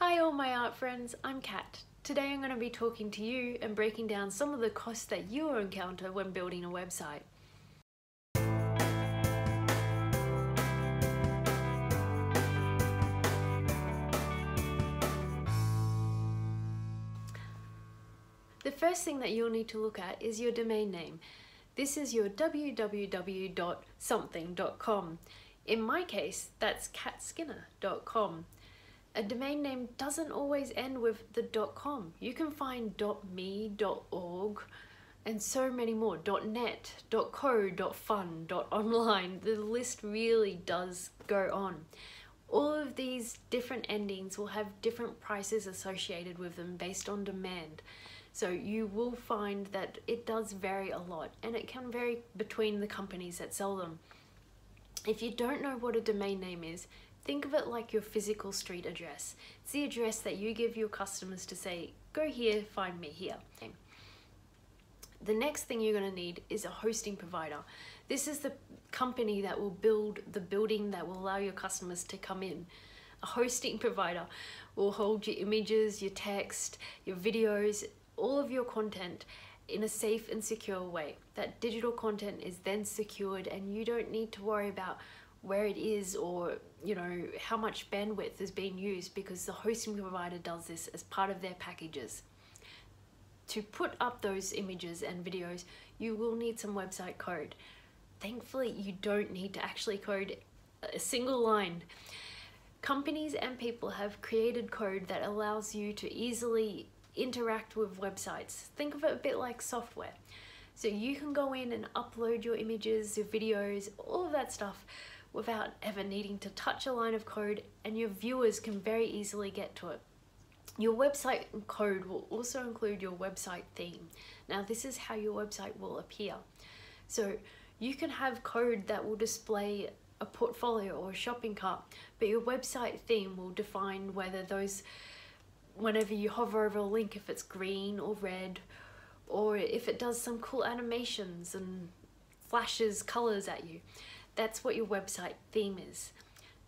Hi all my art friends, I'm Kat. Today I'm going to be talking to you and breaking down some of the costs that you will encounter when building a website. The first thing that you'll need to look at is your domain name. This is your www.something.com. In my case, that's catskinner.com. A domain name doesn't always end with the .com. You can find .me, .org, and so many more. .net, .co, .fun, .online. The list really does go on. All of these different endings will have different prices associated with them based on demand. So you will find that it does vary a lot, and it can vary between the companies that sell them. If you don't know what a domain name is, think of it like your physical street address. It's the address that you give your customers to say, go here, find me here. The next thing you're going to need is a hosting provider. This is the company that will build the building that will allow your customers to come in. A hosting provider will hold your images, your text, your videos, all of your content in a safe and secure way. That digital content is then secured and you don't need to worry about where it is or how much bandwidth is being used, because the hosting provider does this as part of their packages. To put up those images and videos, you will need some website code. Thankfully, you don't need to actually code a single line. Companies and people have created code that allows you to easily interact with websites. Think of it a bit like software. So you can go in and upload your images, your videos, all of that stuff without ever needing to touch a line of code, and your viewers can very easily get to it. Your website code will also include your website theme. Now this is how your website will appear. So you can have code that will display a portfolio or a shopping cart, but your website theme will define whether those, whenever you hover over a link, if it's green or red, or if it does some cool animations and flashes colors at you. That's what your website theme is.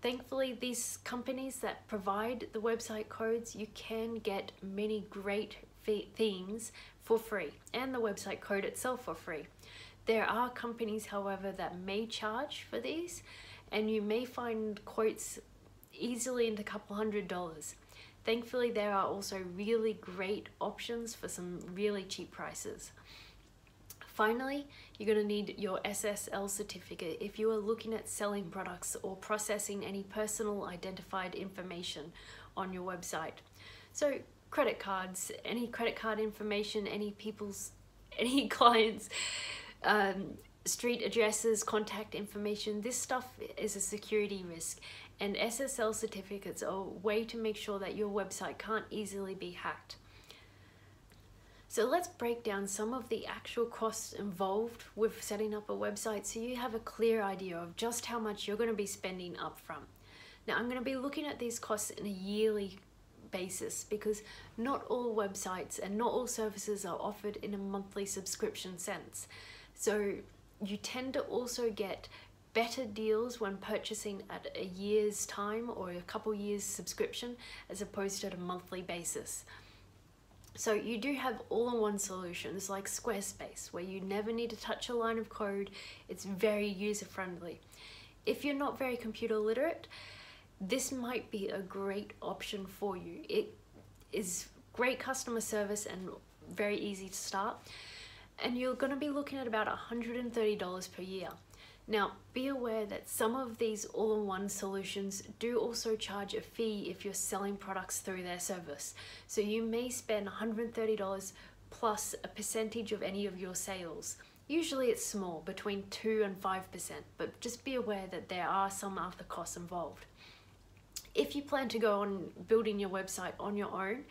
Thankfully, these companies that provide the website codes, you can get many great themes for free, and the website code itself for free. There are companies, however, that may charge for these, and you may find quotes easily into a couple $100s. Thankfully, there are also really great options for some really cheap prices. Finally, you're going to need your SSL certificate if you are looking at selling products or processing any personal identified information on your website. So credit cards, any credit card information, any clients, street addresses, contact information, this stuff is a security risk, and SSL certificates are a way to make sure that your website can't easily be hacked. So let's break down some of the actual costs involved with setting up a website so you have a clear idea of just how much you're going to be spending upfront. Now I'm going to be looking at these costs in a yearly basis because not all websites and not all services are offered in a monthly subscription sense. So you tend to also get better deals when purchasing at a year's time or a couple years subscription as opposed to at a monthly basis. So you do have all-in-one solutions like Squarespace, where you never need to touch a line of code. It's very user-friendly. If you're not very computer literate, this might be a great option for you. It is great customer service and very easy to start. And you're going to be looking at about $130 per year. Now, be aware that some of these all-in-one solutions do also charge a fee if you're selling products through their service. So you may spend $130 plus a percentage of any of your sales. Usually it's small, between 2 and 5%, but just be aware that there are some other costs involved. If you plan to go on building your website on your own,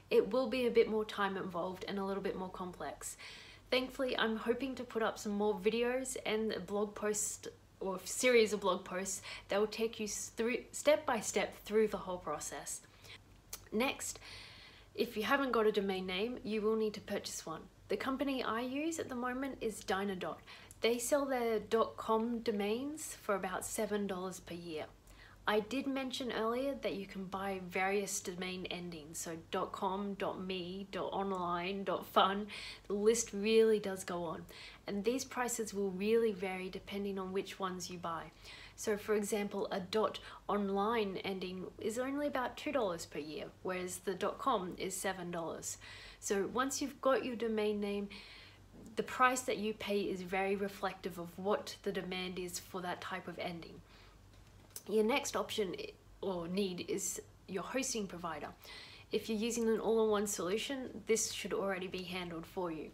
it will be a bit more time involved and a little bit more complex. Thankfully, I'm hoping to put up some more videos and a blog post or a series of blog posts that will take you through step by step through the whole process. Next, if you haven't got a domain name, you will need to purchase one. The company I use at the moment is Dynadot. They sell their .com domains for about $7 per year. I did mention earlier that you can buy various domain endings, so .com, .me, .online, .fun. The list really does go on, and these prices will really vary depending on which ones you buy. So for example, a .online ending is only about $2 per year, whereas the .com is $7. So once you've got your domain name, the price that you pay is very reflective of what the demand is for that type of ending. Your next option or need is your hosting provider. If you're using an all-in-one solution, this should already be handled for you.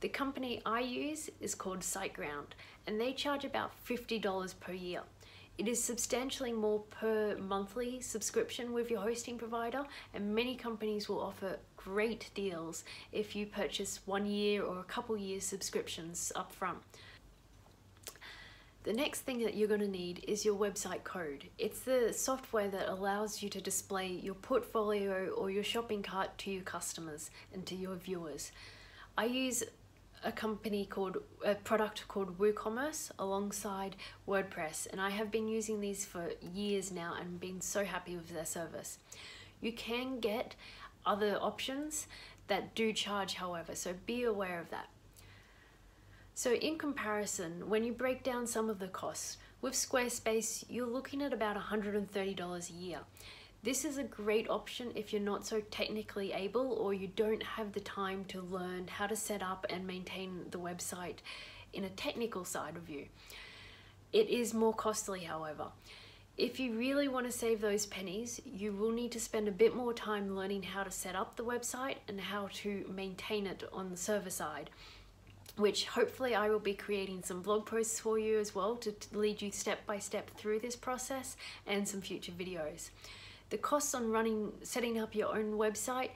The company I use is called SiteGround, and they charge about $50 per year. It is substantially more per monthly subscription with your hosting provider, and many companies will offer great deals if you purchase 1 year or a couple years subscriptions up front. The next thing that you're going to need is your website code. It's the software that allows you to display your portfolio or your shopping cart to your customers and to your viewers. I use a product called WooCommerce alongside WordPress, and I have been using these for years now and been so happy with their service. You can get other options that do charge, however, so be aware of that. So in comparison, when you break down some of the costs, with Squarespace, you're looking at about $130 a year. This is a great option if you're not so technically able or you don't have the time to learn how to set up and maintain the website in a technical side of you. It is more costly, however. If you really want to save those pennies, you will need to spend a bit more time learning how to set up the website and how to maintain it on the server side, which hopefully I will be creating some blog posts for you as well to lead you step by step through this process, and some future videos. The costs on setting up your own website,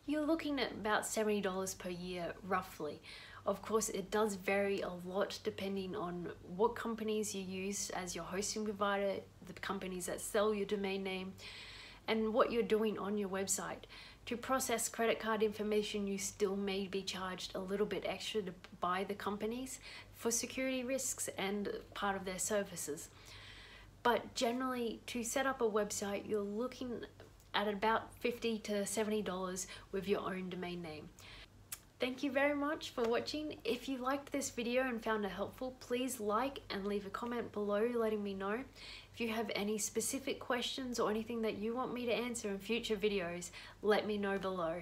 you're looking at about $70 per year roughly. Of course, it does vary a lot depending on what companies you use as your hosting provider, the companies that sell your domain name, and what you're doing on your website. To process credit card information, you still may be charged a little bit extra by the companies for security risks and part of their services. But generally, to set up a website, you're looking at about $50 to $70 with your own domain name. Thank you very much for watching. If you liked this video and found it helpful, please like and leave a comment below letting me know. If you have any specific questions or anything that you want me to answer in future videos, let me know below.